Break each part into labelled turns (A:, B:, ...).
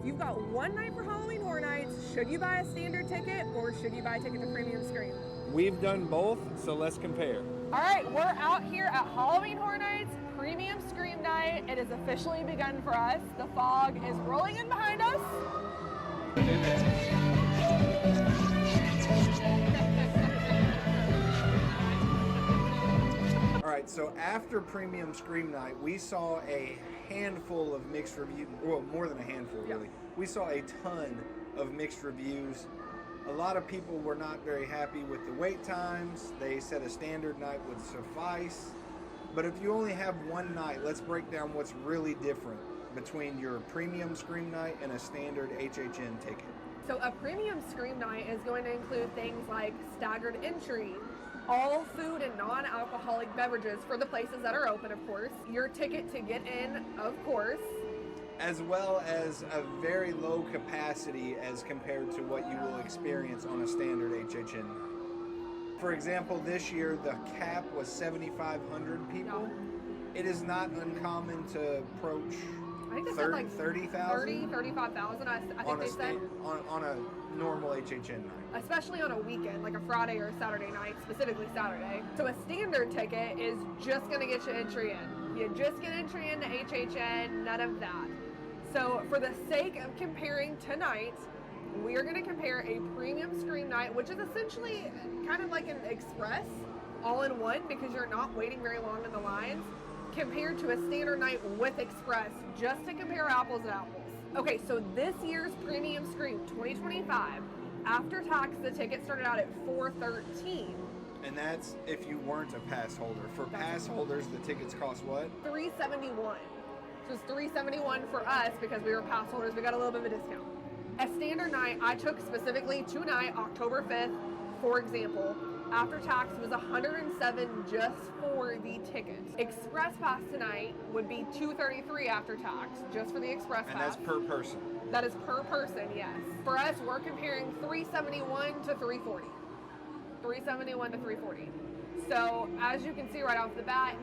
A: you've got one night for Halloween Horror Nights, should you buy a standard ticket or should you buy a ticket to Premium Scream?
B: We've done both, so let's compare.
A: All right, we're out here at Halloween Horror Nights Premium Scream Night. It has officially begun for us. The fog is rolling in behind us.
C: All right, so after Premium Scream Night, we saw a handful of mixed reviews, well, more than a handful, really. We saw a ton of mixed reviews. A lot of people were not very happy with the wait times. They said a standard night would suffice. But if you only have one night, let's break down what's really different between your Premium Scream Night and a standard HHN ticket.
A: So a Premium Scream Night is going to include things like staggered entry, all food and non-alcoholic beverages for the places that are open, of course, your ticket to get in, of course,
C: as well as a very low capacity as compared to what you will experience on a standard HHN. For example, this year the cap was 7,500 people.
A: No.
C: It is not uncommon to approach
A: I think they said like
C: 30,000?
A: 35,000, I think they said.
C: On a normal HHN night.
A: Especially on a weekend, like a Friday or Saturday night, specifically Saturday. So a standard ticket is just going to get you entry in. You just get entry into HHN, none of that. So for the sake of comparing tonight, we are going to compare a Premium Scream Night, which is essentially kind of like an express, all in one, because you're not waiting very long in the lines, compared to a standard night with express, just to compare apples and apples. Okay, so this year's Premium Scream 2025, after tax, the ticket started out at $413.
C: And that's if you weren't a pass holder. For pass holders, the tickets cost what?
A: $371. So it's $371 for us because we were pass holders. We got a little bit of a discount. A standard night, I took specifically tonight, October 5th, for example. After tax was $107 just for the ticket. Express pass tonight would be $233 after tax, just for the express pass.
C: And that's per person.
A: That is per person, yes. For us, we're comparing $371 to $340. $371 to $340. So as you can see right off the bat,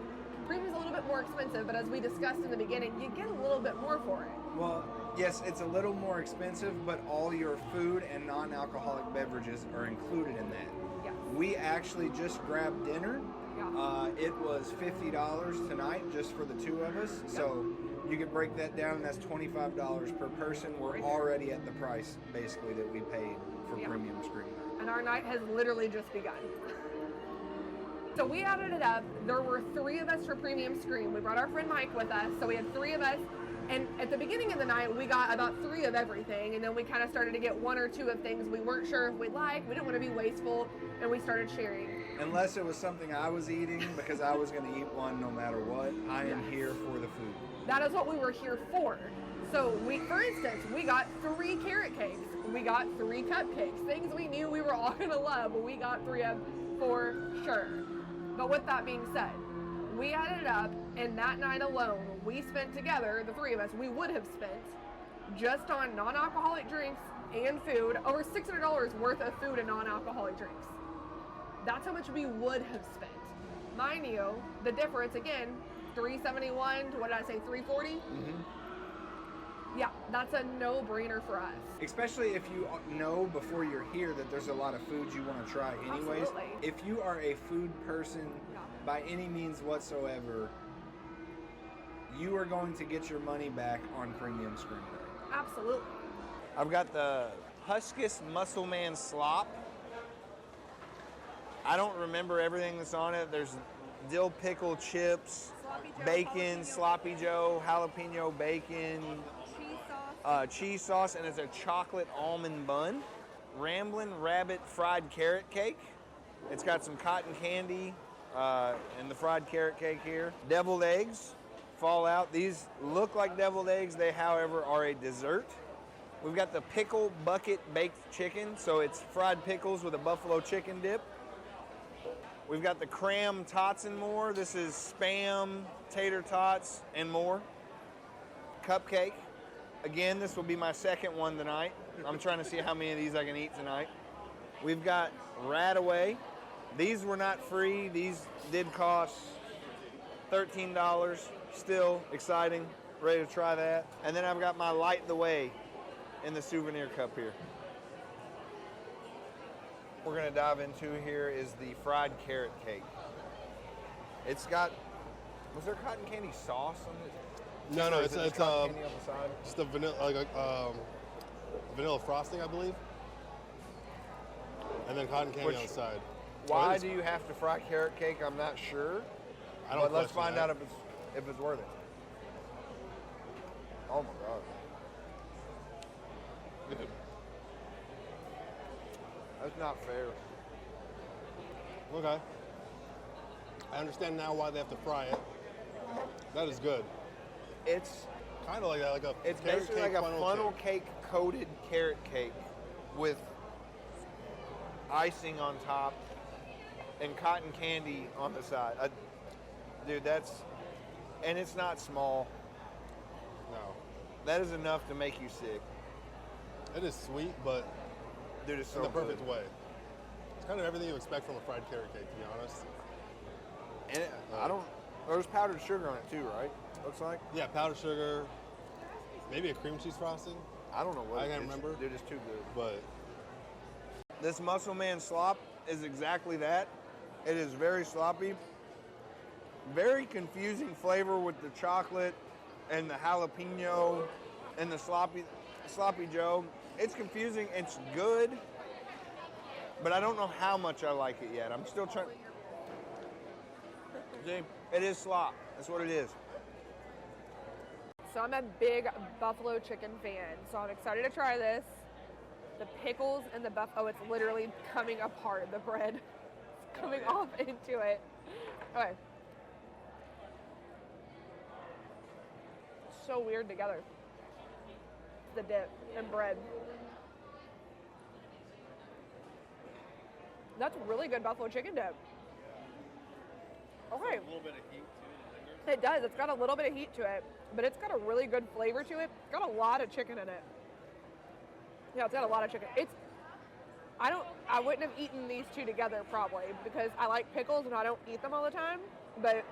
A: Premium's a little bit more expensive, but as we discussed in the beginning, you get a little bit more for it.
C: Well, yes, it's a little more expensive, but all your food and non-alcoholic beverages are included in that.
A: Yes.
C: We actually just grabbed dinner.
A: Yeah.
C: It was $50 tonight just for the two of us. Yep. So you could break that down, and that's $25 per person. We're already at the price, basically, that we paid for Premium Scream Night.
A: And our night has literally just begun. So we added it up. There were 3 of us for Premium Scream. We brought our friend Mike with us, so we had 3 of us. And at the beginning of the night, we got about 3 of everything, and then we kind of started to get 1 or 2 of things we weren't sure if we'd like. We didn't want to be wasteful, and we started sharing.
C: Unless it was something I was eating, because I was going to eat one no matter what. I am here for the food.
A: That is what we were here for. So for instance, we got 3 carrot cakes. We got 3 cupcakes. Things we knew we were all going to love, but we got 3 of for sure. But with that being said, we added it up, and that night alone, we spent together, the 3 of us, we would have spent, just on non-alcoholic drinks and food, over $600 worth of food and non-alcoholic drinks. That's how much we would have spent. Mind you, the difference, again, $371 to, what did I say, $340?
C: Mm-hmm.
A: Yeah, that's a no-brainer for us.
C: Especially if you know before you're here that there's a lot of foods you want to try anyways.
A: Absolutely.
C: If you are a food person by any means whatsoever, you are going to get your money back on Premium Scream Night.
A: Absolutely.
B: I've got the Huskus Muscle Man Slop. I don't remember everything that's on it. There's dill pickle chips, bacon, sloppy Joe, jalapeno bacon, cheese sauce, and it's a chocolate almond bun. Ramblin' Rabbit fried carrot cake. It's got some cotton candy and the fried carrot cake here. Deviled eggs fall out. These look like deviled eggs. They, however, are a dessert. We've got the pickle bucket baked chicken. So it's fried pickles with a buffalo chicken dip. We've got the cram tots and more. This is Spam, tater tots, and more. Cupcake. Again, this will be my second one tonight. I'm trying to see how many of these I can eat tonight. We've got Radaway. These were not free. These did cost $13. Still exciting. Ready to try that. And then I've got my Light the Way in the souvenir cup here. We're gonna dive into here is the fried carrot cake. It's got, was there cotton candy sauce on it?
D: No,
B: Or
D: it's
B: is it just cotton candy on the side?
D: just a vanilla, vanilla frosting, I believe, and then cotton candy
B: Which-
D: on the side.
B: Why
D: Oh,
B: do you have to fry carrot cake? I'm not sure.
D: I don't
B: But let's
D: question
B: find
D: that.
B: out if it's worth it. Oh my god. That's not fair.
D: Okay. I understand now why they have to fry it. That is good.
B: It's
D: Kind of like that, like a
B: it's
D: carrot
B: basically
D: cake
B: like a funnel cake coated carrot cake with icing on top and cotton candy on the side. Dude, and it's not small.
D: No,
B: That is enough to make you sick.
D: it is sweet, but
B: Dude, it's so
D: in the perfect
B: good.
D: way. It's kind of everything you expect from a fried carrot cake, to be honest.
B: And there's powdered sugar on it too, right? Looks like.
D: Yeah, powdered sugar, maybe a cream cheese frosting,
B: I don't know what
D: I
B: it
D: can't
B: is.
D: remember.
B: Dude, it's too good.
D: but
B: This Muscle Man slop is exactly that. It is very sloppy. Very confusing flavor with the chocolate and the jalapeno and the sloppy Joe. It's confusing. It's good, but I don't know how much I like it yet. I'm still trying. See, it is slop. That's what it is.
A: So I'm a big buffalo chicken fan, so I'm excited to try this. The pickles and the oh, it's literally coming apart, the bread. It's coming off into it. Okay. So weird together. The dip and bread. That's really good buffalo chicken dip. Okay.
D: a little bit of heat too.
A: It does. It's got a little bit of heat to it, but it's got a really good flavor to it. It's got a lot of chicken in it. Yeah, it's got a lot of chicken. I wouldn't have eaten these two together probably because I like pickles and I don't eat them all the time, but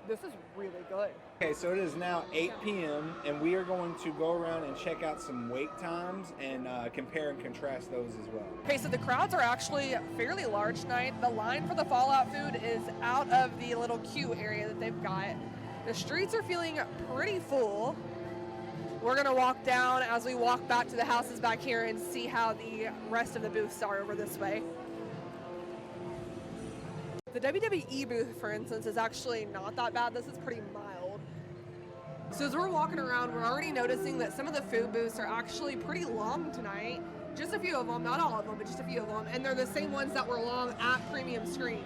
A: this is really good.
C: Okay, so it is now 8 p.m. and we are going to go around and check out some wait times and compare and contrast those as well.
A: Okay, so the crowds are actually fairly large tonight. The line for the Fallout food is out of the little queue area that they've got. The streets are feeling pretty full. We're gonna walk down as we walk back to the houses back here and see how the rest of the booths are over this way. The WWE booth, for instance, is actually not that bad. This is pretty mild. So as we're walking around, we're already noticing that some of the food booths are actually pretty long tonight. Just a few of them, not all of them, but just a few of them. And they're the same ones that were long at Premium Screen.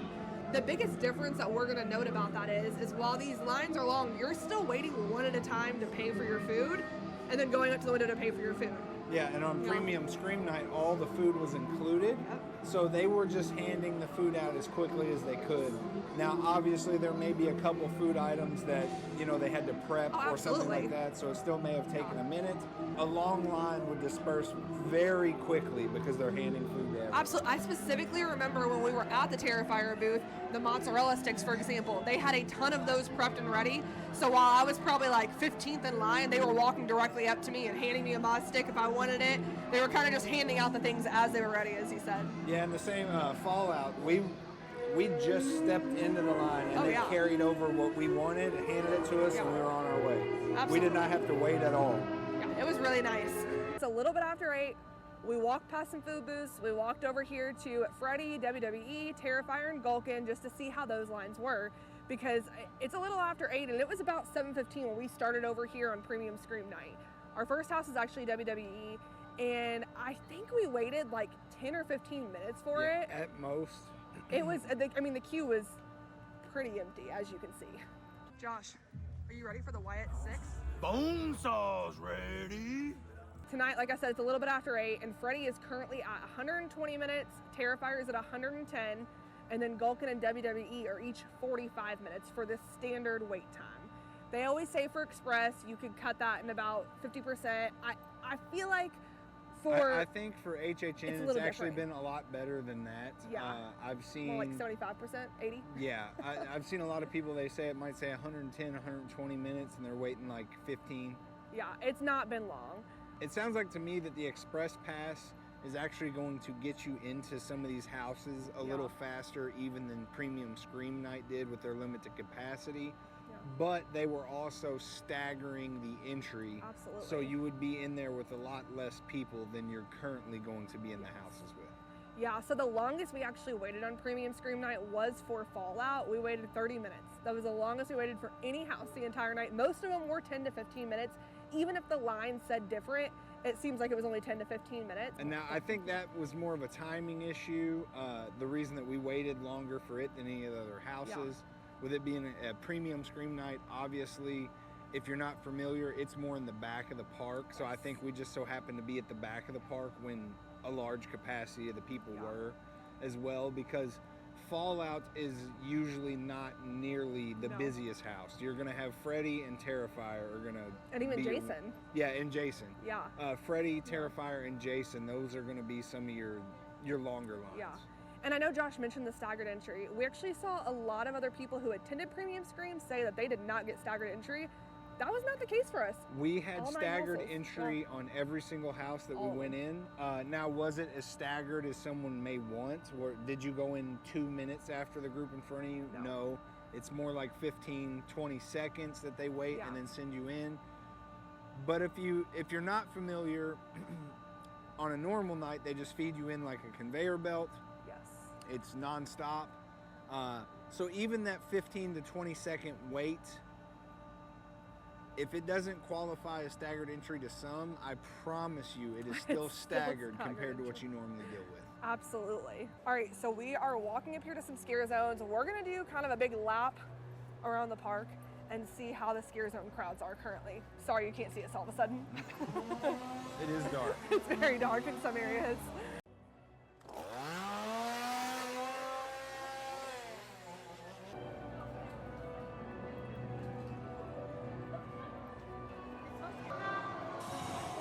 A: The biggest difference that we're gonna note about that is while these lines are long, you're still waiting one at a time to pay for your food and then going up to the window to pay for your food.
C: Yeah, and on
A: Yeah.
C: Premium Scream Night, all the food was included.
A: Yep.
C: So they were just handing the food out as quickly as they could. Now, obviously, there may be a couple food items that, they had to prep
A: Oh,
C: or something
A: absolutely.
C: like that, so it still may have taken a minute. A long line would disperse very quickly because they're handing food out.
A: Absolutely. I specifically remember when we were at the Terrifier booth, the mozzarella sticks, for example, they had a ton of those prepped and ready. So while I was probably like 15th in line, they were walking directly up to me and handing me a Moz stick if I wanted it. They were kind of just handing out the things as they were ready, as he said.
C: Yeah, and the same Fallout, we just stepped into the line and
A: Oh,
C: they
A: yeah.
C: carried over what we wanted, handed it to us,
A: Yeah.
C: and we were on our way. We
A: Absolutely.
C: did not have to wait at all.
A: Yeah, it was really nice. It's a little bit after 8. We walked past some food booths. We walked over here to Freddy, WWE, Terrifier, and Gulkin just to see how those lines were because it's a little after 8 and it was about 7:15 when we started over here on Premium Scream Night. Our first house is actually WWE and I think we waited like 10 or 15 minutes for
C: Yeah,
A: it.
C: at most.
A: It was, the queue was pretty empty as you can see. Josh, are you ready for the Wyatt 6?
B: Bone saws ready.
A: Tonight, like I said, it's a little bit after 8, and Freddy is currently at 120 minutes, Terrifier is at 110, and then Gulkin and WWE are each 45 minutes for the standard wait time. They always say for Express, you could cut that in about 50%. I feel like for
C: I think for HHN,
A: It's a
C: it's
A: little
C: actually
A: different.
C: been a lot better than that.
A: Yeah.
C: I've seen.
A: more like 75%, 80.
C: Yeah, I've seen a lot of people. They say it might say 110, 120 minutes, and they're waiting like 15.
A: Yeah, it's not been long.
C: It sounds like to me that the Express Pass is actually going to get you into some of these houses a little faster even than Premium Scream Night did with their limited capacity.
A: Yeah.
C: But they were also staggering the entry.
A: Absolutely.
C: So you would be in there with a lot less people than you're currently going to be in the houses with.
A: Yeah, so the longest we actually waited on Premium Scream Night was for Fallout. We waited 30 minutes. That was the longest we waited for any house the entire night. Most of them were 10 to 15 minutes. Even if the line said different, it seems like it was only 10 to 15 minutes.
C: And now I think that was more of a timing issue. The reason that we waited longer for it than any of the other houses, with it being a Premium Scream Night, obviously, if you're not familiar, it's more in the back of the park. So I think we just so happened to be at the back of the park when a large capacity of the people were as well, because Fallout is usually not nearly the busiest house. You're gonna have Freddy and Terrifier are gonna
A: And even
C: be,
A: Jason.
C: Yeah, and Jason.
A: Yeah.
C: Freddy, Terrifier, and Jason, those are gonna be some of your longer lines.
A: Yeah. And I know Josh mentioned the staggered entry. We actually saw a lot of other people who attended Premium Scream say that they did not get staggered entry. That was not the case for us.
C: We had
A: All 9
C: staggered
A: houses.
C: entry on every single house that
A: All
C: we
A: of
C: went in. Now, was it as staggered as someone may want? Or did you go in 2 minutes after the group in front of you? No. It's more like 15, 20 seconds that they wait and then send you in. But if you're not familiar, on a normal night, they just feed you in like a conveyor belt.
A: Yes.
C: It's nonstop. So even that 15 to 20 second wait, if it doesn't qualify as staggered entry to some, I promise you it is still staggered compared to what you normally deal with.
A: Absolutely. All right, so we are walking up here to some scare zones. We're gonna do kind of a big lap around the park and see how the scare zone crowds are currently. Sorry you can't see us all of a sudden.
C: It is dark.
A: It's very dark in some areas.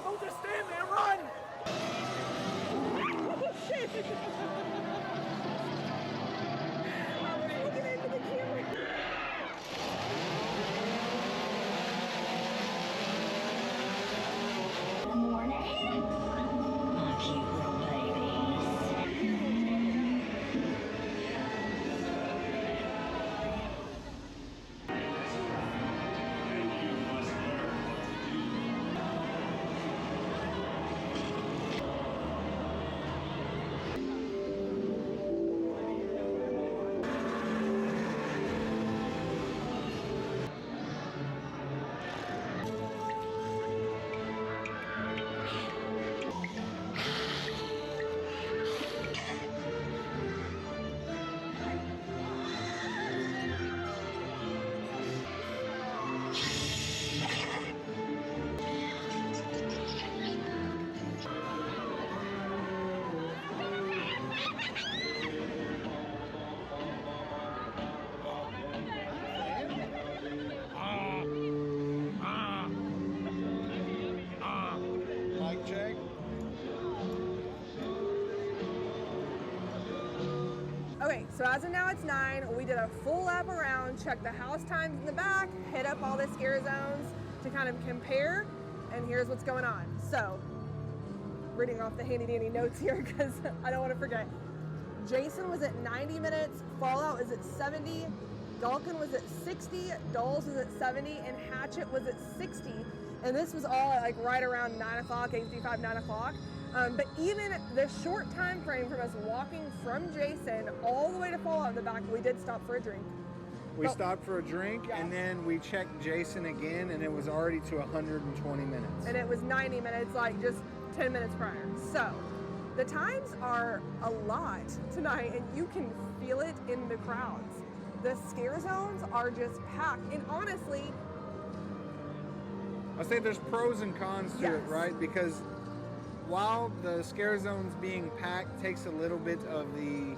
C: Don't just stand there, run!
E: Good morning, my cute little babies.
C: Mic check.
A: Okay, so as of now it's 9. We did a full lap around, checked the house times in the back, hit up all the scare zones to kind of compare, and here's what's going on. So, reading off the handy dandy notes here because I don't want to forget. Jason was at 90 minutes, Fallout is at 70, Dalkin was at 60, Dolls was at 70, and Hatchet was at 60. And this was all like right around 9 o'clock, 8:55, 9 o'clock. But even the short time frame from us walking from Jason all the way to Fallout in the back, we did stop for a drink.
C: We stopped for a drink and then we checked Jason again and it was already to 120 minutes.
A: And it was 90 minutes, like just 10 minutes prior. So the times are a lot tonight and you can feel it in the crowds. The scare zones are just packed. And honestly,
C: I say there's pros and cons to it, right? Because while the scare zones being packed takes a little bit of the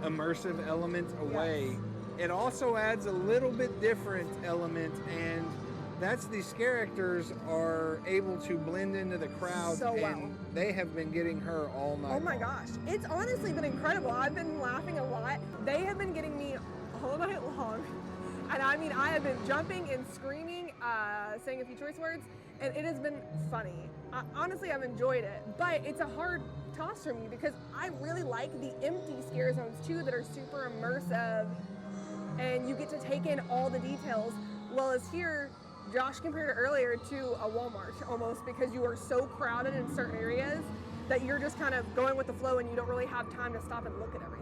C: immersive element away, it also adds a little bit different element, and that's the scare actors are able to blend into the crowd,
A: So well.
C: and they have been getting her all night
A: oh my
C: long.
A: gosh, it's honestly been incredible. I've been laughing a lot. They have been getting me all night long. And I mean, I have been jumping and screaming, saying a few choice words, and it has been funny. Honestly, I've enjoyed it, but it's a hard toss for me because I really like the empty scare zones too that are super immersive and you get to take in all the details. Well, as here, Josh compared it earlier to a Walmart almost, because you are so crowded in certain areas that you're just kind of going with the flow and you don't really have time to stop and look at everything.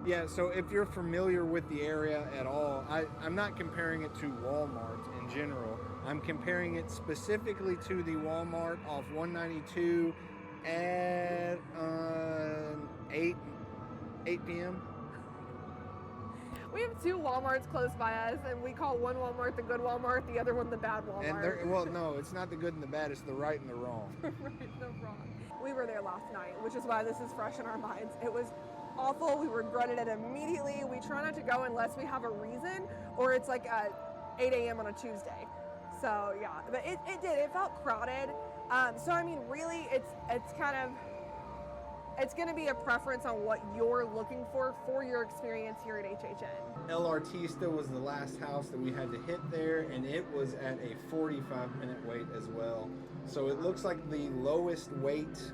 C: Yeah, so if you're familiar with the area at all, I'm not comparing it to Walmart in general. I'm comparing it specifically to the Walmart off 192 at 8 p.m.
A: We have two Walmarts close by us, and we call one Walmart the good Walmart, the other one the bad Walmart.
C: And well, no, it's not the good and the bad, it's the right and the wrong.
A: Right, the wrong. We were there last night, which is why this is fresh in our minds. It was awful. We regretted it immediately. We try not to go unless we have a reason, or it's like at 8 a.m. on a Tuesday. So yeah, but it did. It felt crowded. So I mean, really, it's kind of, it's going to be a preference on what you're looking for your experience here at HHN.
C: El Artista was the last house that we had to hit there, and it was at a 45-minute wait as well. So it looks like the lowest wait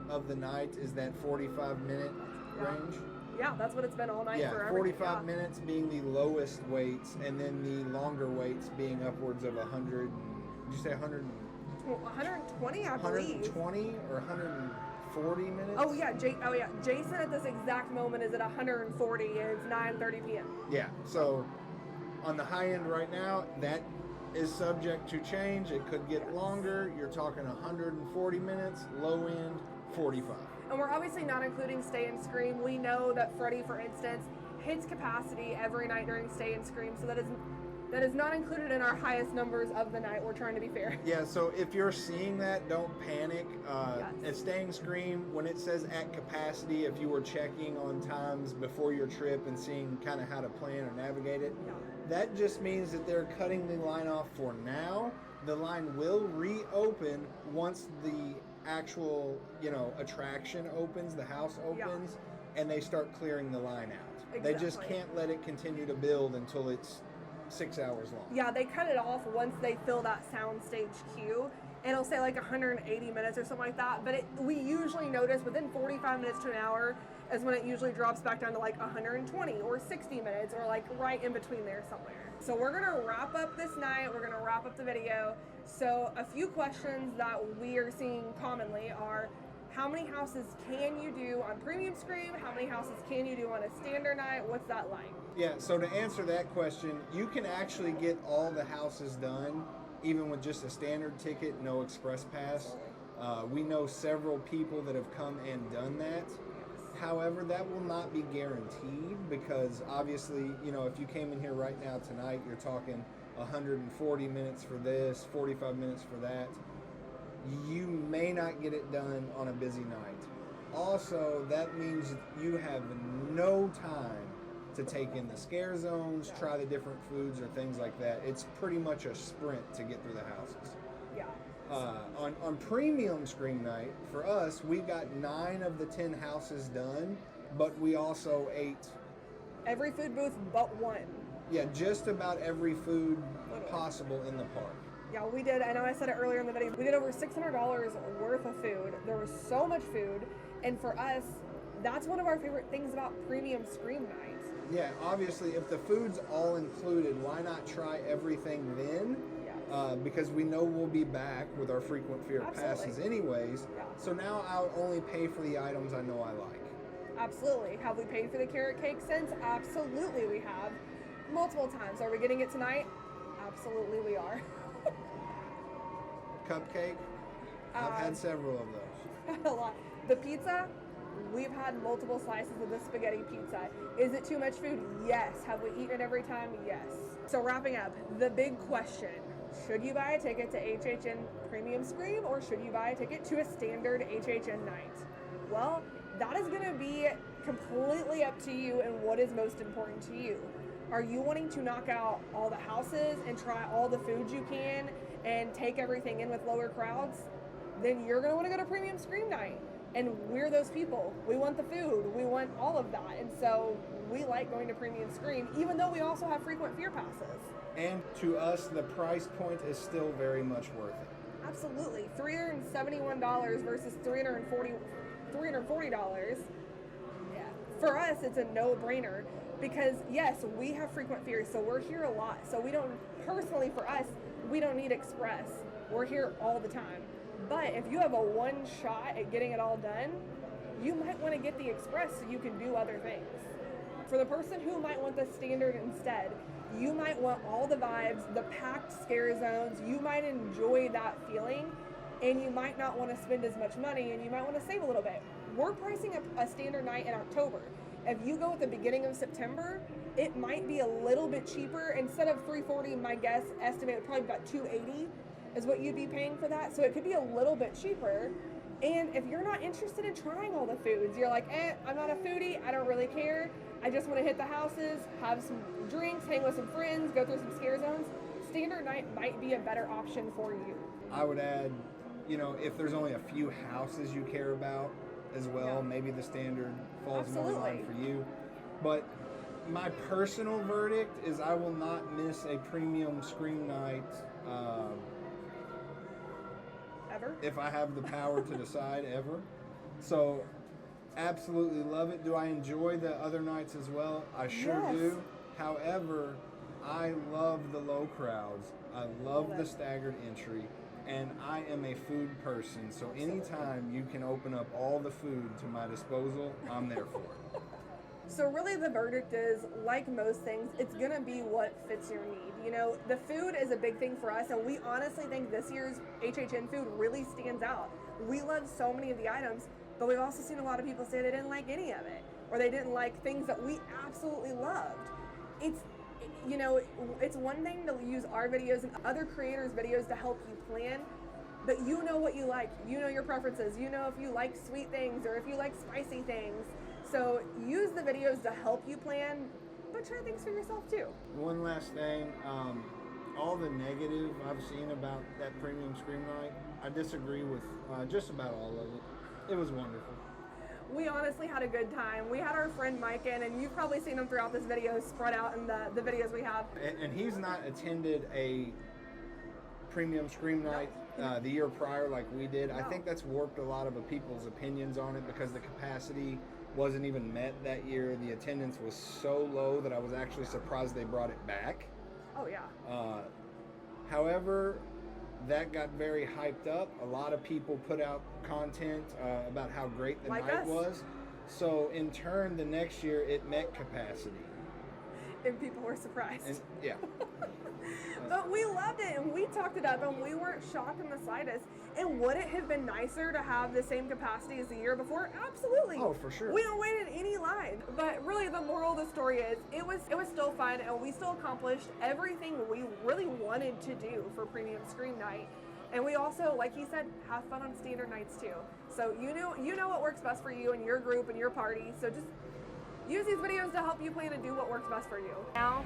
C: of the night is that 45-minute range.
A: Yeah, that's what it's been all night
C: Yeah,
A: for
C: 45 minutes being the lowest waits, and then the longer waits being upwards of 100. Did you say 100?
A: 120, I believe.
C: 120 or 140 minutes?
A: Oh yeah, Jason at this exact moment is at 140. It's 9:30 p.m.
C: Yeah. So on the high end right now, that is subject to change. It could get longer. You're talking 140 minutes. Low end, 45.
A: And we're obviously not including Stay and Scream. We know that Freddy, for instance, hits capacity every night during Stay and Scream, so that is not included in our highest numbers of the night. We're trying to be fair.
C: Yeah, so if you're seeing that, don't panic.
A: Yes.
C: At Stay and Scream, when it says at capacity, if you were checking on times before your trip and seeing kind of how to plan or navigate it, that just means that they're cutting the line off for now. The line will reopen once the actual, attraction opens, the house opens, and they start clearing the line out. They just can't let it continue to build until it's 6 hours long.
A: Yeah, they cut it off once they fill that soundstage queue. And it'll say like 180 minutes or something like that. But we usually notice within 45 minutes to an hour is when it usually drops back down to like 120 or 60 minutes or like right in between there somewhere. So we're going to wrap up this night. We're going to wrap up the video. So a few questions that we are seeing commonly are, how many houses can you do on Premium Scream? How many houses can you do on a standard night? What's that like?
C: Yeah, so to answer that question, you can actually get all the houses done even with just a standard ticket, no express pass. We know several people that have come and done that. However, that will not be guaranteed because obviously, if you came in here right now tonight, you're talking 140 minutes for this, 45 minutes for that. You may not get it done on a busy night. Also, that means you have no time to take in the scare zones, try the different foods or things like that. It's pretty much a sprint to get through the houses.
A: Yeah.
C: On Premium Scream Night, for us, we got 9 of the 10 houses done, but we also ate
A: every food booth but one.
C: Yeah, just about every food possible in the park.
A: Yeah, we did. I know I said it earlier in the video. We did over $600 worth of food. There was so much food. And for us, that's one of our favorite things about Premium Scream Nights.
C: Yeah, obviously, if the food's all included, why not try everything then?
A: Yes.
C: Because we know we'll be back with our frequent fear passes anyways.
A: Yeah.
C: So now I'll only pay for the items I know I like.
A: Absolutely. Have we paid for the carrot cake since? Absolutely we have. Multiple times. Are we getting it tonight? Absolutely we are.
C: Cupcake? I've had several of those.
A: A lot. The pizza? We've had multiple slices of the spaghetti pizza. Is it too much food? Yes. Have we eaten it every time? Yes. So wrapping up, the big question. Should you buy a ticket to HHN Premium Scream or should you buy a ticket to a standard HHN night? Well, that is going to be completely up to you and what is most important to you. Are you wanting to knock out all the houses and try all the foods you can and take everything in with lower crowds? Then you're going to want to go to Premium Scream Night. And we're those people. We want the food. We want all of that. And so we like going to Premium Scream, even though we also have frequent fear passes.
C: And to us, the price point is still very much worth it.
A: Absolutely. $371 versus $340. Yeah. For us, it's a no-brainer because, yes, we have frequent fears, so we're here a lot. So we don't, personally for us, we don't need Express. We're here all the time. But if you have a one shot at getting it all done, you might want to get the Express so you can do other things. For the person who might want the standard instead, you might want all the vibes, the packed scare zones. You might enjoy that feeling, and you might not want to spend as much money, and you might want to save a little bit. We're pricing a standard night in October. If you go at the beginning of September, it might be a little bit cheaper. Instead of $340, my guess estimate would probably be about $280 is what you'd be paying for that. So it could be a little bit cheaper. And if you're not interested in trying all the foods, you're like, I'm not a foodie, I don't really care. I just want to hit the houses, have some drinks, hang with some friends, go through some scare zones. Standard night might be a better option for you.
C: I would add, if there's only a few houses you care about as well,
A: Yeah.
C: maybe the standard falls more in line
A: Absolutely.
C: for you. But my personal verdict is I will not miss a Premium Scream Night
A: Ever?
C: if I have the power to decide ever. So absolutely love it. Do I enjoy the other nights as well? I sure
A: Yes.
C: do. However, I love the low crowds. I love the staggered entry. And I am a food person. So anytime you can open up all the food to my disposal, I'm there for it.
A: So really the verdict is, like most things, it's gonna be what fits your need. The food is a big thing for us, and we honestly think this year's HHN food really stands out. We love so many of the items, but we've also seen a lot of people say they didn't like any of it, or they didn't like things that we absolutely loved. It's one thing to use our videos and other creators' videos to help you plan, but you know what you like. You know your preferences. You know if you like sweet things or if you like spicy things. So use the videos to help you plan, but try things for yourself too.
C: One last thing, all the negative I've seen about that Premium Scream Night, I disagree with just about all of it. It was wonderful.
A: We honestly had a good time. We had our friend Mike in, and you've probably seen him throughout this video spread out in the videos we have.
C: And he's not attended a Premium Scream Night the year prior like we did. I
A: No.
C: think that's warped a lot of people's opinions on it because the capacity wasn't even met that year. The attendance was so low that I was actually surprised they brought it back.
A: Oh yeah.
C: However, that got very hyped up. A lot of people put out content about how great the
A: Like
C: night
A: us.
C: was. So in turn, the next year it met capacity.
A: And people were surprised.
C: And yeah,
A: But we loved it, and we talked it up, and we weren't shocked in the slightest. And would it have been nicer to have the same capacity as the year before? Absolutely.
C: Oh, for sure.
A: We don't wait in any line. But really, the moral of the story is, it was still fun, and we still accomplished everything we really wanted to do for Premium Scream Night. And we also, like he said, have fun on standard nights too. So you know what works best for you and your group and your party. So just use these videos to help you plan and do what works best for you. Now,